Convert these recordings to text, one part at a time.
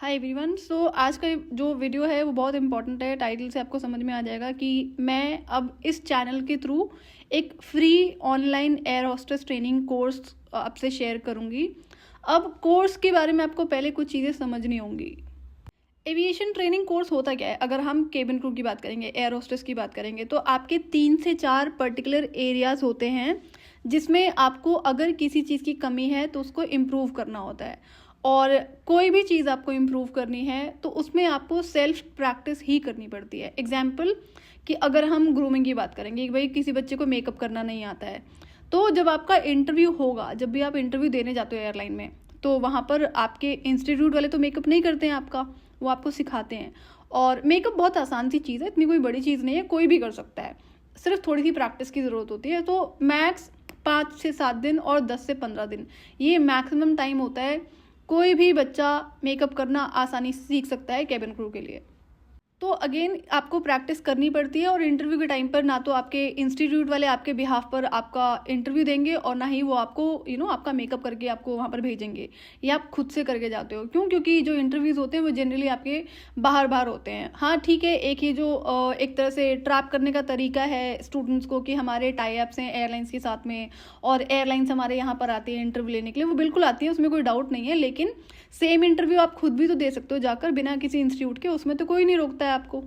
Hi everyone. सो आज का जो वीडियो है वो बहुत इंपॉर्टेंट है। टाइटल से आपको समझ में आ जाएगा कि मैं अब इस चैनल के थ्रू एक free online air hostess training course आपसे शेयर करूंगी। अब कोर्स के बारे में आपको पहले कुछ चीज़ें समझनी होंगी। एविएशन ट्रेनिंग कोर्स होता क्या है? अगर हम केबिन क्रू की बात करेंगे, एयर होस्टेस की बात करेंगे, तो आपके 3 से 4 पर्टिकुलर एरियाज होते हैं जिसमें आपको अगर किसी चीज़ की कमी है तो उसको इम्प्रूव करना होता है। और कोई भी चीज़ आपको इम्प्रूव करनी है तो उसमें आपको सेल्फ प्रैक्टिस ही करनी पड़ती है। एग्जाम्पल कि अगर हम ग्रूमिंग की बात करेंगे, भाई किसी बच्चे को मेकअप करना नहीं आता है, तो जब आपका इंटरव्यू होगा, जब भी आप इंटरव्यू देने जाते हो एयरलाइन में, तो वहाँ पर आपके इंस्टीट्यूट वाले तो मेकअप नहीं करते हैं आपका, वो आपको सिखाते हैं। और मेकअप बहुत आसान सी चीज़ है, इतनी कोई बड़ी चीज़ नहीं है, कोई भी कर सकता है, सिर्फ थोड़ी सी प्रैक्टिस की ज़रूरत होती है। तो मैक्स 5 से 7 दिन और 10 से 15 दिन, ये मैक्सिमम टाइम होता है। कोई भी बच्चा मेकअप करना आसानी से सीख सकता है केबिन क्रू के लिए। तो अगेन आपको प्रैक्टिस करनी पड़ती है और इंटरव्यू के टाइम पर ना तो आपके इंस्टीट्यूट वाले आपके बिहाफ पर आपका इंटरव्यू देंगे और ना ही वो आपको आपका मेकअप करके आपको वहाँ पर भेजेंगे। ये आप खुद से करके जाते हो। क्यों? क्योंकि जो इंटरव्यूज़ होते हैं वो जनरली आपके बाहर बाहर होते हैं। हाँ ठीक है, एक ये जो एक तरह से ट्रैप करने का तरीका है स्टूडेंट्स को कि हमारे टाई अप्स हैं एयरलाइंस के साथ में और एयरलाइंस हमारे यहाँ पर आती है इंटरव्यू लेने के लिए, वो बिल्कुल आती है, उसमें कोई डाउट नहीं है। लेकिन सेम इंटरव्यू आप खुद भी तो दे सकते हो जाकर, बिना किसी इंस्टीट्यूट के, उसमें तो कोई नहीं रोकता है आपको।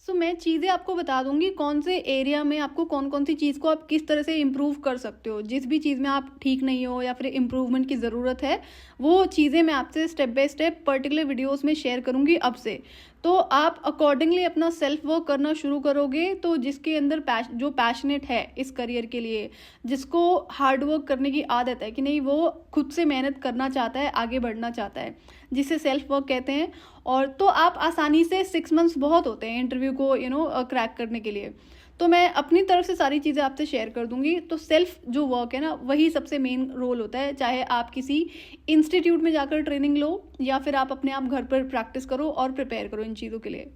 सो मैं चीज़ें आपको बता दूंगी कौन से एरिया में आपको कौन कौन सी चीज़ को आप किस तरह से इम्प्रूव कर सकते हो। जिस भी चीज़ में आप ठीक नहीं हो या फिर इम्प्रूवमेंट की ज़रूरत है, वो चीज़ें मैं आपसे step by step particular videos में शेयर करूंगी अब से। तो आप अकॉर्डिंगली अपना सेल्फ वर्क करना शुरू करोगे। तो जिसके अंदर जो पैशनेट है इस करियर के लिए, जिसको हार्ड वर्क करने की आदत है कि नहीं, वो खुद से मेहनत करना चाहता है, आगे बढ़ना चाहता है, जिसे सेल्फ वर्क कहते हैं। और तो आप आसानी से 6 मंथ्स बहुत होते हैं इंटरव्यू को क्रैक करने के लिए। तो मैं अपनी तरफ से सारी चीज़ें आपसे शेयर कर दूंगी। तो सेल्फ जो वर्क है ना, वही सबसे मेन रोल होता है। चाहे आप किसी इंस्टीट्यूट में जाकर ट्रेनिंग लो या फिर आप अपने आप घर पर प्रैक्टिस करो और प्रिपेयर करो इन चीज़ों के लिए।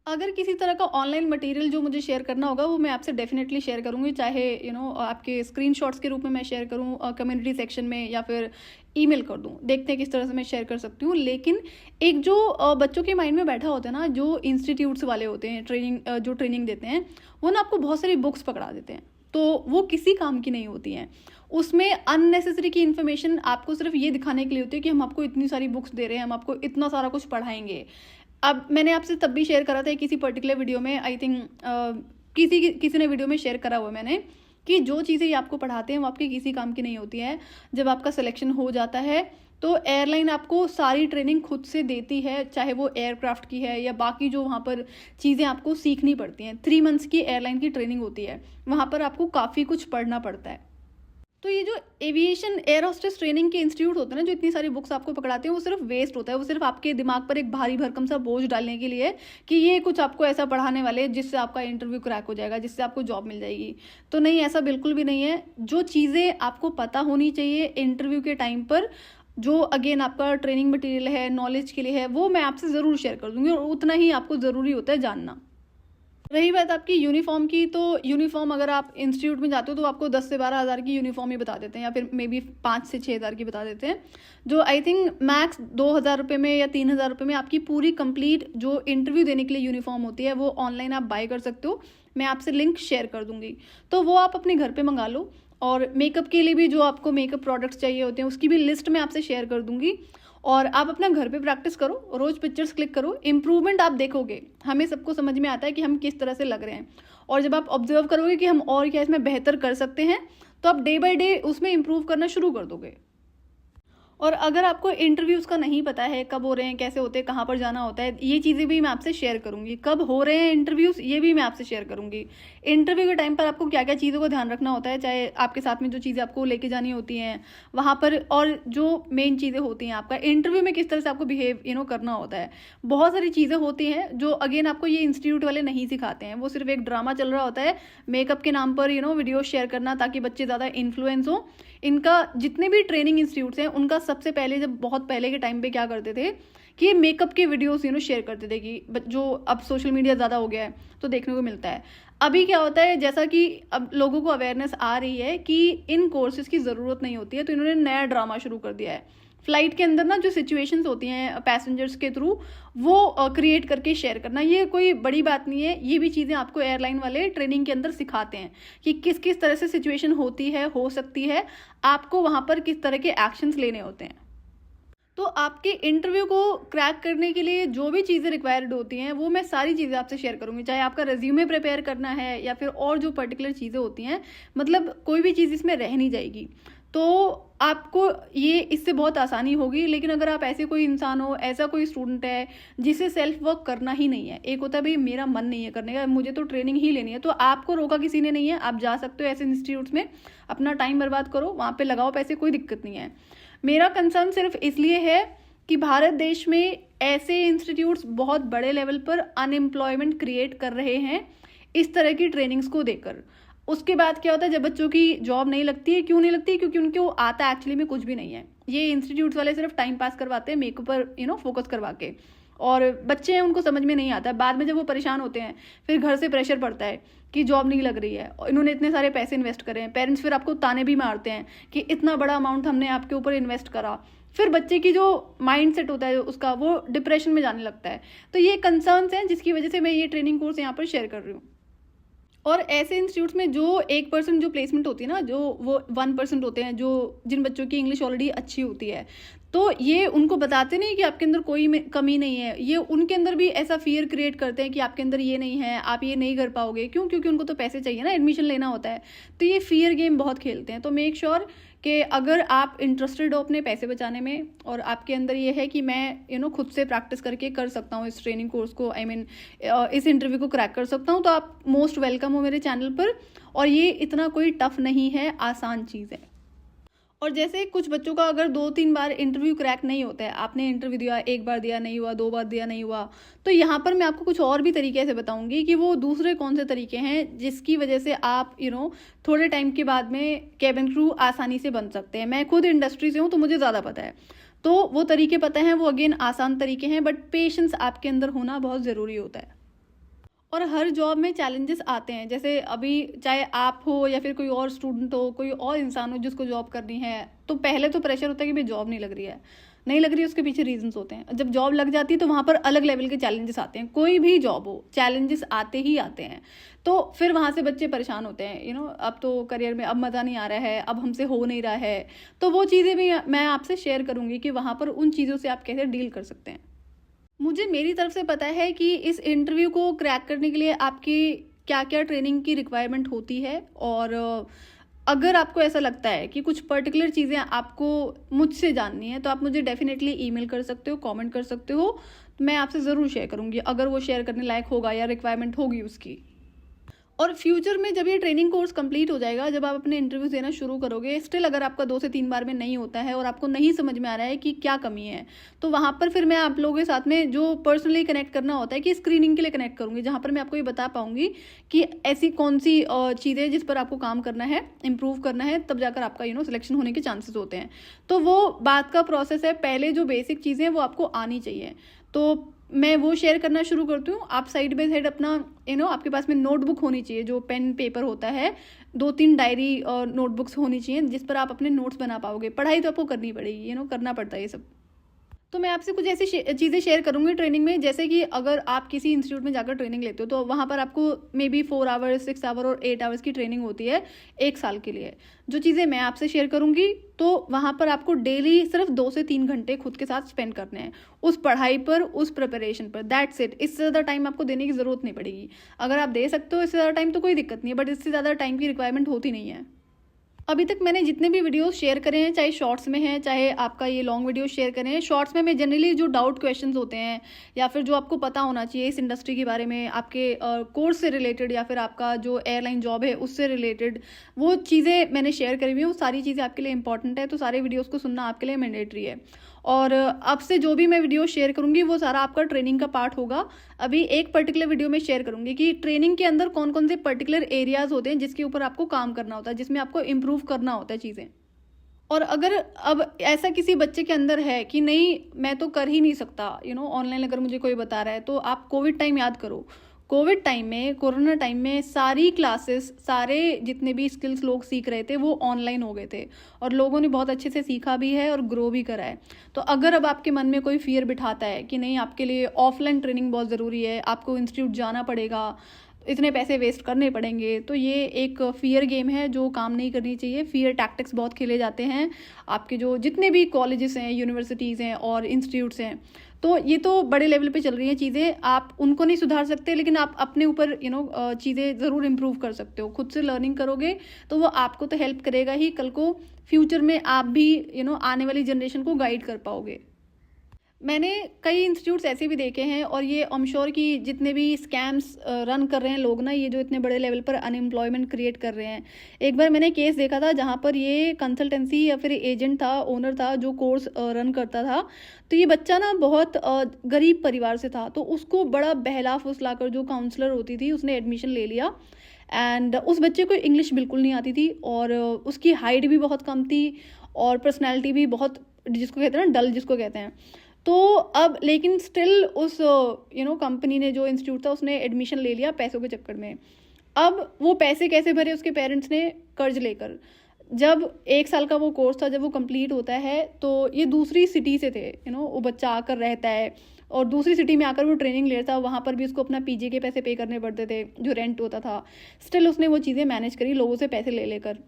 अगर किसी तरह का ऑनलाइन मटेरियल जो मुझे शेयर करना होगा वो मैं आपसे डेफिनेटली शेयर करूंगी, चाहे आपके स्क्रीनशॉट्स के रूप में मैं शेयर करूं कम्युनिटी सेक्शन में या फिर ईमेल कर दूं। देखते हैं किस तरह से मैं शेयर कर सकती हूँ। लेकिन एक जो बच्चों के माइंड में बैठा होता है ना, जो इंस्टीट्यूट्स वाले होते हैं जो ट्रेनिंग देते हैं, वो ना आपको बहुत सारी बुक्स पकड़ा देते हैं, तो वो किसी काम की नहीं होती हैं। उसमें अननेसेसरी की इन्फॉर्मेशन आपको सिर्फ ये दिखाने के लिए होती है कि हम आपको इतनी सारी बुक्स दे रहे हैं, हम आपको इतना सारा कुछ पढ़ाएंगे। अब मैंने आपसे तब भी शेयर करा था किसी पर्टिकुलर वीडियो में, आई थिंक किसी ने वीडियो में शेयर करा हुआ मैंने, कि जो चीज़ें ये आपको पढ़ाते हैं वो आपके किसी काम की नहीं होती है। जब आपका सिलेक्शन हो जाता है तो एयरलाइन आपको सारी ट्रेनिंग खुद से देती है, चाहे वो एयरक्राफ्ट की है या बाकी जो वहाँ पर चीज़ें आपको सीखनी पड़ती हैं। 3 मंथ्स की एयरलाइन की ट्रेनिंग होती है, वहाँ पर आपको काफ़ी कुछ पढ़ना पड़ता है। तो ये जो एविएशन एयर होस्टेस ट्रेनिंग के इंस्टीट्यूट होते हैं ना, जो इतनी सारी बुक्स आपको पकड़ाते हैं, वो सिर्फ वेस्ट होता है। वो सिर्फ आपके दिमाग पर एक भारी भरकम सा बोझ डालने के लिए कि ये कुछ आपको ऐसा पढ़ाने वाले हैं जिससे आपका इंटरव्यू क्रैक हो जाएगा, जिससे आपको जॉब मिल जाएगी। तो नहीं, ऐसा बिल्कुल भी नहीं है। जो चीज़ें आपको पता होनी चाहिए इंटरव्यू के टाइम पर, जो अगेन आपका ट्रेनिंग मटेरियल है, नॉलेज के लिए है, वो मैं आपसे ज़रूर शेयर कर दूंगी और उतना ही आपको ज़रूरी होता है जानना। रही बात आपकी यूनिफॉर्म की, तो यूनिफॉर्म अगर आप इंस्टीट्यूट में जाते हो तो आपको 10 से 12 हज़ार की यूनिफॉर्म ही बता देते हैं, या फिर मे बी 5 से 6 हज़ार की बता देते हैं, जो आई थिंक मैक्स 2 हज़ार रुपये में या 3 हज़ार रुपये में आपकी पूरी कंप्लीट जो इंटरव्यू देने के लिए यूनिफॉर्म होती है वो ऑनलाइन आप बाय कर सकते हो। मैं आपसे लिंक शेयर कर दूंगी, तो वो आप अपने घर पर मंगा लो। और मेकअप के लिए भी जो आपको मेकअप प्रोडक्ट्स चाहिए होते हैं उसकी भी लिस्ट मैं आपसे शेयर कर दूंगी। और आप अपना घर पे प्रैक्टिस करो, रोज पिक्चर्स क्लिक करो, इंप्रूवमेंट आप देखोगे। हमें सबको समझ में आता है कि हम किस तरह से लग रहे हैं, और जब आप ऑब्जर्व करोगे कि हम और क्या इसमें बेहतर कर सकते हैं, तो आप डे बाय डे उसमें इंप्रूव करना शुरू कर दोगे। और अगर आपको इंटरव्यूज़ का नहीं पता है कब हो रहे हैं, कैसे होते हैं, कहाँ पर जाना होता है, ये चीज़ें भी मैं आपसे शेयर करूँगी। कब हो रहे हैं इंटरव्यूज़, ये भी मैं आपसे शेयर करूँगी। इंटरव्यू के टाइम पर आपको क्या क्या चीज़ों का ध्यान रखना होता है, चाहे आपके साथ में जो चीज़ें आपको लेके जानी होती हैं वहाँ पर, और जो मेन चीज़ें होती हैं आपका इंटरव्यू में किस तरह से आपको बिहेव करना होता है। बहुत सारी चीज़ें होती हैं जो अगेन आपको ये इंस्टीट्यूट वाले नहीं सिखाते हैं। वो सिर्फ एक ड्रामा चल रहा होता है मेकअप के नाम पर, वीडियो शेयर करना ताकि बच्चे ज़्यादा इन्फ्लुएंस हो। इनका जितने भी ट्रेनिंग इंस्टीट्यूट्स हैं उनका सबसे पहले, जब बहुत पहले के टाइम पे क्या करते थे कि मेकअप के वीडियोस शेयर करते थे, कि जो अब सोशल मीडिया ज़्यादा हो गया है तो देखने को मिलता है। अभी क्या होता है, जैसा कि अब लोगों को अवेयरनेस आ रही है कि इन कोर्सेज की ज़रूरत नहीं होती है, तो इन्होंने नया ड्रामा शुरू कर दिया है। फ्लाइट के अंदर ना जो सिचुएशंस होती हैं पैसेंजर्स के थ्रू, वो क्रिएट करके शेयर करना। ये कोई बड़ी बात नहीं है, ये भी चीज़ें आपको एयरलाइन वाले ट्रेनिंग के अंदर सिखाते हैं कि किस किस तरह से सिचुएशन होती है, हो सकती है, आपको वहाँ पर किस तरह के एक्शंस लेने होते हैं। तो आपके इंटरव्यू को क्रैक करने के लिए जो भी चीज़ें रिक्वायर्ड होती हैं वो मैं सारी चीज़ें आपसे शेयर करूँगी, चाहे आपका रिज्यूमे प्रिपेयर करना है या फिर और जो पर्टिकुलर चीज़ें होती हैं, मतलब कोई भी चीज़ इसमें रह नहीं जाएगी। तो आपको ये इससे बहुत आसानी होगी। लेकिन अगर आप ऐसे कोई इंसान हो, ऐसा कोई स्टूडेंट है जिसे सेल्फ वर्क करना ही नहीं है, एक होता है भाई मेरा मन नहीं है करने का, मुझे तो ट्रेनिंग ही लेनी है, तो आपको रोका किसी ने नहीं है, आप जा सकते हो ऐसे इंस्टीट्यूट्स में, अपना टाइम बर्बाद करो, वहाँ पे लगाओ पैसे, कोई दिक्कत नहीं है। मेरा कंसर्न सिर्फ इसलिए है कि भारत देश में ऐसे इंस्टीट्यूट्स बहुत बड़े लेवल पर अनएम्प्लॉयमेंट क्रिएट कर रहे हैं इस तरह की ट्रेनिंग्स को देकर। उसके बाद क्या होता है, जब बच्चों की जॉब नहीं लगती है, क्यों नहीं लगती है? क्योंकि उनको आता एक्चुअली में कुछ भी नहीं है। ये इंस्टीट्यूट्स वाले सिर्फ टाइम पास करवाते हैं, मेकअप पर फोकस करवा के, और बच्चे हैं उनको समझ में नहीं आता। बाद में जब वो परेशान होते हैं, फिर घर से प्रेशर पड़ता है कि जॉब नहीं लग रही है, और इन्होंने इतने सारे पैसे इन्वेस्ट करे हैं, पेरेंट्स फिर आपको ताने भी मारते हैं कि इतना बड़ा अमाउंट हमने आपके ऊपर इन्वेस्ट करा, फिर बच्चे की जो माइंड सेट होता है उसका, वो डिप्रेशन में जाने लगता है। तो ये कंसर्न्स हैं जिसकी वजह से मैं ये ट्रेनिंग कोर्स यहाँ पर शेयर कर रही हूँ। और ऐसे इंस्टीट्यूट्स में जो 1% जो प्लेसमेंट होती है ना, जो वो 1% होते हैं, जो जिन बच्चों की इंग्लिश ऑलरेडी अच्छी होती है, तो ये उनको बताते नहीं कि आपके अंदर कोई कमी नहीं है, ये उनके अंदर भी ऐसा फियर क्रिएट करते हैं कि आपके अंदर ये नहीं है, आप ये नहीं कर पाओगे। क्यों? क्योंकि उनको तो पैसे चाहिए ना, एडमिशन लेना होता है। तो ये फियर गेम बहुत खेलते हैं। तो मेक श्योर कि अगर आप इंटरेस्टेड हो अपने पैसे बचाने में, और आपके अंदर ये है कि मैं खुद से प्रैक्टिस करके कर सकता हूँ इस ट्रेनिंग कोर्स को, इस इंटरव्यू को क्रैक कर सकता हूँ, तो आप मोस्ट वेलकम हो मेरे चैनल पर। और ये इतना कोई टफ नहीं है, आसान चीज़ है। और जैसे कुछ बच्चों का अगर 2-3 बार इंटरव्यू क्रैक नहीं होता है, आपने इंटरव्यू दिया, 1 बार दिया नहीं हुआ, 2 बार दिया नहीं हुआ, तो यहाँ पर मैं आपको कुछ और भी तरीके से बताऊंगी कि वो दूसरे कौन से तरीके हैं जिसकी वजह से आप थोड़े टाइम के बाद में कैबिन क्रू आसानी से बन सकते हैं। मैं खुद इंडस्ट्री से हूँ तो मुझे ज़्यादा पता है, तो वो तरीके पता हैं, वो अगेन आसान तरीके हैं, बट पेशेंस आपके अंदर होना बहुत ज़रूरी होता है। और हर जॉब में चैलेंजेस आते हैं, जैसे अभी चाहे आप हो या फिर कोई और स्टूडेंट हो, कोई और इंसान हो जिसको जॉब करनी है, तो पहले तो प्रेशर होता है कि भाई जॉब नहीं लग रही है, नहीं लग रही है, उसके पीछे रीजंस होते हैं। जब जॉब लग जाती है तो वहाँ पर अलग लेवल के चैलेंजेस आते हैं। कोई भी जॉब हो, चैलेंजेस आते ही आते हैं। तो फिर वहाँ से बच्चे परेशान होते हैं, अब तो करियर में अब मज़ा नहीं आ रहा है, अब हमसे हो नहीं रहा है। तो वो चीज़ें भी मैं आपसे शेयर करूँगी कि वहाँ पर उन चीज़ों से आप कैसे डील कर सकते हैं। मुझे मेरी तरफ से पता है कि इस इंटरव्यू को क्रैक करने के लिए आपकी क्या क्या ट्रेनिंग की रिक्वायरमेंट होती है, और अगर आपको ऐसा लगता है कि कुछ पर्टिकुलर चीज़ें आपको मुझसे जाननी है, तो आप मुझे डेफिनेटली ईमेल कर सकते हो, कमेंट कर सकते हो। मैं आपसे ज़रूर शेयर करूँगी अगर वो शेयर करने लायक होगा या रिक्वायरमेंट होगी उसकी। और फ्यूचर में जब ये ट्रेनिंग कोर्स कंप्लीट हो जाएगा, जब आप अपने इंटरव्यू देना शुरू करोगे, स्टिल अगर आपका 2 से 3 बार में नहीं होता है और आपको नहीं समझ में आ रहा है कि क्या कमी है, तो वहाँ पर फिर मैं आप लोगों के साथ में जो पर्सनली कनेक्ट करना होता है कि स्क्रीनिंग के लिए कनेक्ट करूँगी, जहाँ पर मैं आपको ये बता पाऊँगी कि ऐसी कौन सी चीज़ें जिस पर आपको काम करना है, इंप्रूव करना है, तब जाकर आपका सिलेक्शन होने के चांसेस होते हैं। तो वो बात का प्रोसेस है, पहले जो बेसिक चीज़ें हैं वो आपको आनी चाहिए। तो मैं वो शेयर करना शुरू करती हूँ। आप साइड बाय साइड अपना आपके पास में नोटबुक होनी चाहिए, जो पेन पेपर होता है, 2-3 डायरी और नोटबुक्स होनी चाहिए जिस पर आप अपने नोट्स बना पाओगे। पढ़ाई तो आपको करनी पड़ेगी, करना पड़ता है ये सब। तो मैं आपसे कुछ ऐसी चीज़ें शेयर करूँगी ट्रेनिंग में, जैसे कि अगर आप किसी इंस्टीट्यूट में जाकर ट्रेनिंग लेते हो तो वहाँ पर आपको मे बी 4 आवर्स, 6 आवर और 8 आवर्स की ट्रेनिंग होती है 1 साल के लिए। जो चीज़ें मैं आपसे शेयर करूँगी, तो वहाँ पर आपको डेली सिर्फ 2 से 3 घंटे खुद के साथ स्पेंड करने हैं, उस पढ़ाई पर, उस प्रिपरेशन पर। That's it. इससे ज़्यादा टाइम आपको देने की ज़रूरत नहीं पड़ेगी। अगर आप दे सकते हो इससे ज़्यादा टाइम तो कोई दिक्कत नहीं है, बट इससे ज़्यादा टाइम की रिक्वायरमेंट होती नहीं है। अभी तक मैंने जितने भी वीडियोस शेयर करे हैं, चाहे शॉर्ट्स में हैं, चाहे आपका ये लॉन्ग वीडियो शेयर करे हैं, शॉर्ट्स में मैं जनरली जो डाउट क्वेश्चंस होते हैं या फिर जो आपको पता होना चाहिए इस इंडस्ट्री के बारे में, आपके कोर्स से रिलेटेड या फिर आपका जो एयरलाइन जॉब है उससे रिलेटेड, वो चीज़ें मैंने शेयर करी हुई हैं। वो सारी चीज़ें आपके लिए इंपॉर्टेंट है, तो सारे वीडियोज़ को सुनना आपके लिए मैंडेटरी है। और अब से जो भी मैं वीडियो शेयर करूंगी वो सारा आपका ट्रेनिंग का पार्ट होगा। अभी एक पर्टिकुलर वीडियो में शेयर करूंगी कि ट्रेनिंग के अंदर कौन कौन से पर्टिकुलर एरियाज होते हैं जिसके ऊपर आपको काम करना होता है, जिसमें आपको इम्प्रूव करना होता है चीज़ें। और अगर अब ऐसा किसी बच्चे के अंदर है कि नहीं मैं तो कर ही नहीं सकता, ऑनलाइन अगर मुझे कोई बता रहा है, तो आप कोविड टाइम याद करो। कोविड टाइम में, कोरोना टाइम में सारी क्लासेस, सारे जितने भी स्किल्स लोग सीख रहे थे वो ऑनलाइन हो गए थे और लोगों ने बहुत अच्छे से सीखा भी है और ग्रो भी करा है। तो अगर अब आपके मन में कोई फियर बिठाता है कि नहीं आपके लिए ऑफलाइन ट्रेनिंग बहुत ज़रूरी है, आपको इंस्टीट्यूट जाना पड़ेगा, इतने पैसे वेस्ट करने पड़ेंगे, तो ये एक फियर गेम है जो काम नहीं करनी चाहिए। फियर टैक्टिक्स बहुत खेले जाते हैं आपके जो जितने भी कॉलेजेस हैं, यूनिवर्सिटीज़ हैं और इंस्टीट्यूट्स हैं। तो ये तो बड़े लेवल पे चल रही हैं चीज़ें, आप उनको नहीं सुधार सकते, लेकिन आप अपने ऊपर चीज़ें ज़रूर इम्प्रूव कर सकते हो। खुद से लर्निंग करोगे तो वो आपको तो हेल्प करेगा ही, कल को फ्यूचर में आप भी आने वाली जनरेशन को गाइड कर पाओगे। मैंने कई इंस्टीट्यूट्स ऐसे भी देखे हैं और ये आई एम श्योर कि जितने भी स्कैम्स रन कर रहे हैं लोग ना, ये जो इतने बड़े लेवल पर अनएम्प्लॉयमेंट क्रिएट कर रहे हैं। एक बार मैंने केस देखा था जहाँ पर ये कंसल्टेंसी या फिर एजेंट था, ओनर था जो कोर्स रन करता था। तो ये बच्चा ना बहुत गरीब परिवार से था, तो उसको बड़ा बहला फुसला कर जो काउंसलर होती थी उसने एडमिशन ले लिया। एंड उस बच्चे को इंग्लिश बिल्कुल नहीं आती थी और उसकी हाइट भी बहुत कम थी और पर्सनैलिटी भी बहुत, जिसको कहते हैं ना डल जिसको कहते हैं। तो अब लेकिन स्टिल उस कंपनी ने, जो इंस्टीट्यूट था, उसने एडमिशन ले लिया पैसों के चक्कर में। अब वो पैसे कैसे भरे? उसके पेरेंट्स ने कर्ज लेकर। जब 1 साल का वो कोर्स था, जब वो कंप्लीट होता है तो ये दूसरी सिटी से थे, वो बच्चा आकर रहता है और दूसरी सिटी में आकर वो ट्रेनिंग लेता है। वहाँ पर भी उसको अपना पीजी के पैसे पे करने पड़ते थे, जो रेंट होता था। स्टिल उसने वो चीज़ें मैनेज करी लोगों से पैसे ले लेकर।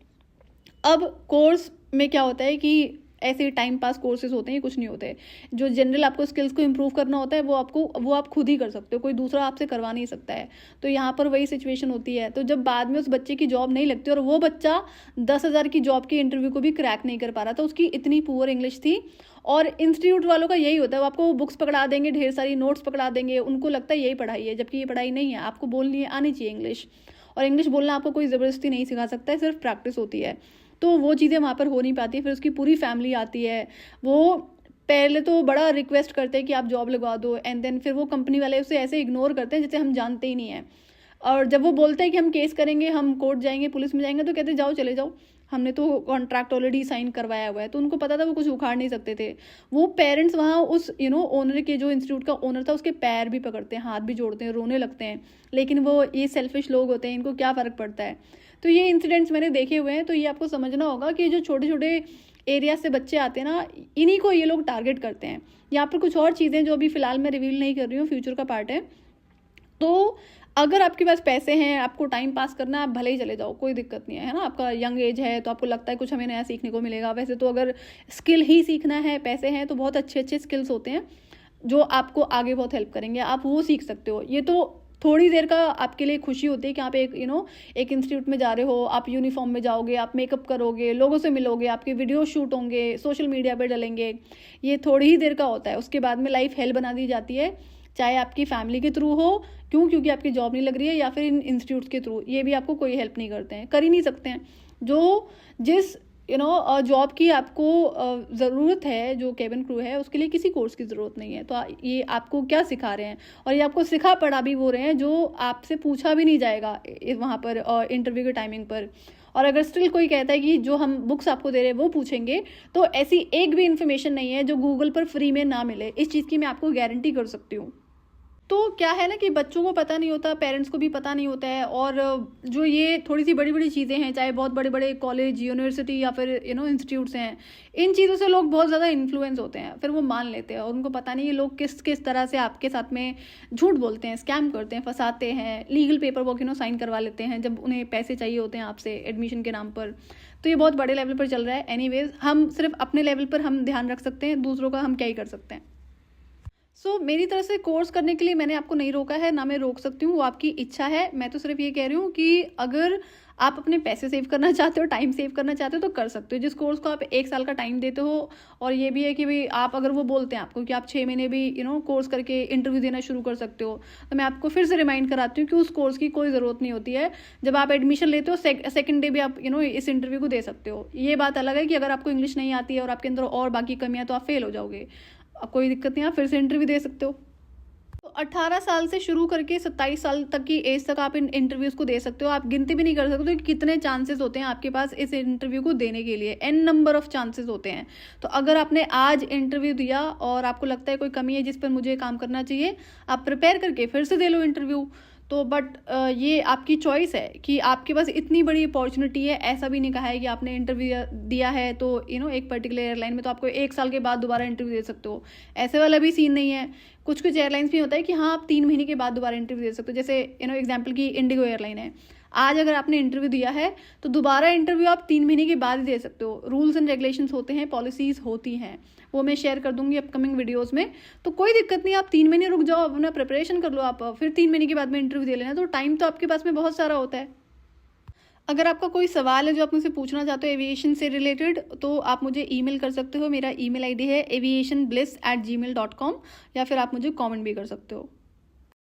अब कोर्स में क्या होता है कि ऐसे टाइम पास कोर्सेज होते हैं, कुछ नहीं होते। जो जनरल आपको स्किल्स को इम्प्रूव करना होता है वो आप खुद ही कर सकते हो, कोई दूसरा आपसे करवा नहीं सकता है। तो यहाँ पर वही सिचुएशन होती है। तो जब बाद में उस बच्चे की जॉब नहीं लगती और वो बच्चा 10,000 की जॉब के इंटरव्यू को भी क्रैक नहीं कर पा रहा था, उसकी इतनी पुअर इंग्लिश थी। और इंस्टीट्यूट वालों का यही होता है, वो आपको बुक्स पकड़ा देंगे, ढेर सारी नोट्स पकड़ा देंगे, उनको लगता है यही पढ़ाई है, जबकि ये पढ़ाई नहीं है। आपको बोलनी आनी चाहिए इंग्लिश, और इंग्लिश बोलना आपको कोई ज़बरदस्ती नहीं सिखा सकता है, सिर्फ प्रैक्टिस होती है। तो वो चीज़ें वहाँ पर हो नहीं पाती। फिर उसकी पूरी फैमिली आती है, वो पहले तो बड़ा रिक्वेस्ट करते हैं कि आप जॉब लगवा दो, एंड देन फिर वो कंपनी वाले उसे ऐसे इग्नोर करते हैं जैसे हम जानते ही नहीं हैं। और जब वो बोलते हैं कि हम केस करेंगे, हम कोर्ट जाएंगे, पुलिस में जाएंगे, तो कहते जाओ चले जाओ, हमने तो कॉन्ट्रैक्ट ऑलरेडी साइन करवाया हुआ है। तो उनको पता था वो कुछ उखाड़ नहीं सकते थे। वो पेरेंट्स वहाँ उस ओनर के, जो इंस्टीट्यूट का ओनर था, उसके पैर भी पकड़ते हैं, हाथ भी जोड़ते हैं, रोने लगते हैं। लेकिन वो ये सेल्फिश लोग होते हैं, इनको क्या फ़र्क पड़ता है। तो ये इंसिडेंट्स मैंने देखे हुए हैं। तो ये आपको समझना होगा कि जो छोटे छोटे एरिया से बच्चे आते हैं ना, इन्हीं को ये लोग टारगेट करते हैं। यहाँ पर कुछ और चीज़ें जो अभी फ़िलहाल मैं रिवील नहीं कर रही हूँ, फ्यूचर का पार्ट है। तो अगर आपके पास पैसे हैं, आपको टाइम पास करना है, आप भले ही चले जाओ, कोई दिक्कत नहीं है ना। आपका यंग एज है तो आपको लगता है कुछ हमें नया सीखने को मिलेगा। वैसे तो अगर स्किल ही सीखना है, पैसे हैं, तो बहुत अच्छे अच्छे स्किल्स होते हैं जो आपको आगे बहुत हेल्प करेंगे, आप वो सीख सकते हो। ये तो थोड़ी देर का आपके लिए खुशी होती है कि आप एक एक इंस्टीट्यूट में जा रहे हो, आप यूनिफॉर्म में जाओगे, आप मेकअप करोगे, लोगों से मिलोगे, आपके वीडियो शूट होंगे, सोशल मीडिया पे डलेंगे। ये थोड़ी ही देर का होता है, उसके बाद में लाइफ हेल बना दी जाती है, चाहे आपकी फैमिली के थ्रू हो, क्योंकि आपकी जॉब नहीं लग रही है, या फिर इन इंस्टीट्यूट्स के थ्रू। ये भी आपको कोई हेल्प नहीं करते हैं, कर ही नहीं सकते हैं। जिस जॉब की आपको ज़रूरत है, जो केबिन क्रू है, उसके लिए किसी कोर्स की ज़रूरत नहीं है। तो ये आपको क्या सिखा रहे हैं, और ये आपको सिखा पढ़ा भी वो रहे हैं जो आपसे पूछा भी नहीं जाएगा वहाँ पर इंटरव्यू के टाइमिंग पर। और अगर स्टिल कोई कहता है कि जो हम बुक्स आपको दे रहे हैं वो पूछेंगे, तो ऐसी एक भी इन्फॉर्मेशन नहीं है जो गूगल पर फ्री में ना मिले। इस चीज़ की मैं आपको गारंटी कर सकती हूँ। तो क्या है ना कि बच्चों को पता नहीं होता, पेरेंट्स को भी पता नहीं होता है। और जो ये थोड़ी सी बड़ी बड़ी चीज़ें हैं, चाहे बहुत बड़े बड़े कॉलेज, यूनिवर्सिटी या फिर इंस्टीट्यूट्स हैं, इन चीज़ों से लोग बहुत ज़्यादा इन्फ्लुएंस होते हैं, फिर वो मान लेते हैं। और उनको पता नहीं ये लोग किस किस तरह से आपके साथ में झूठ बोलते हैं, स्कैम करते हैं, फंसाते हैं, लीगल पेपर वर्क साइन करवा लेते हैं जब उन्हें पैसे चाहिए होते हैं आपसे एडमिशन के नाम पर। तो ये बहुत बड़े लेवल पर चल रहा है। एनीवेज, हम सिर्फ अपने लेवल पर हम ध्यान रख सकते हैं, दूसरों का हम क्या ही कर सकते हैं। मेरी तरफ से कोर्स करने के लिए मैंने आपको नहीं रोका है, ना मैं रोक सकती हूँ, वो आपकी इच्छा है। मैं तो सिर्फ ये कह रही हूँ कि अगर आप अपने पैसे सेव करना चाहते हो, टाइम सेव करना चाहते हो, तो कर सकते हो। जिस कोर्स को आप 1 साल का टाइम देते हो, और ये भी है कि भाई आप, अगर वो बोलते हैं आपको कि आप 6 महीने भी कोर्स करके इंटरव्यू देना शुरू कर सकते हो, तो मैं आपको फिर से रिमाइंड कराती हूँ कि उस कोर्स की कोई ज़रूरत नहीं होती है। जब आप एडमिशन लेते हो, सेकेंड डे भी आप इस इंटरव्यू को दे सकते हो। ये बात अलग है कि अगर आपको इंग्लिश नहीं आती है और आपके अंदर और बाकी कमियाँ, तो आप फेल हो जाओगे। कोई दिक्कत नहीं, आप फिर से इंटरव्यू दे सकते हो। तो 18 साल से शुरू करके 27 साल तक की एज तक आप इन इंटरव्यूज़ को दे सकते हो। आप गिनती भी नहीं कर सकते कि कितने चांसेस होते हैं आपके पास इस इंटरव्यू को देने के लिए। n नंबर ऑफ चांसेस होते हैं। तो अगर आपने आज इंटरव्यू दिया और आपको लगता है कोई कमी है जिस पर मुझे काम करना चाहिए, आप प्रिपेयर करके फिर से दे लो इंटरव्यू। तो बट ये आपकी चॉइस है कि आपके पास इतनी बड़ी अपॉर्चुनिटी है। ऐसा भी नहीं कहा है कि आपने इंटरव्यू दिया है तो एक पर्टिकुलर एयरलाइन में तो आपको 1 साल के बाद दोबारा इंटरव्यू दे सकते हो, ऐसे वाला भी सीन नहीं है। कुछ कुछ एयरलाइंस में होता है कि हाँ आप 3 महीने के बाद दोबारा इंटरव्यू दे सकते हो। जैसे एग्जाम्पल की इंडिगो एयरलाइन है, आज अगर आपने इंटरव्यू दिया है तो दोबारा इंटरव्यू आप 3 महीने के बाद ही दे सकते हो। रूल्स एंड रेगुलेशंस होते हैं, पॉलिसीज होती हैं, वो मैं शेयर कर दूंगी अपकमिंग वीडियोस में। तो कोई दिक्कत नहीं, आप 3 महीने रुक जाओ, अपना प्रिपरेशन कर लो, आप फिर 3 महीने के बाद में इंटरव्यू दे लेना। तो टाइम तो आपके पास में बहुत सारा होता है। अगर आपका कोई सवाल है जो आप मुझसे पूछना चाहते हो एविएशन से रिलेटेड, तो आप मुझे ईमेल कर सकते हो। मेरा ईमेल आईडी है aviationbliss@gmail.com, या फिर आप मुझे कमेंट भी कर सकते हो।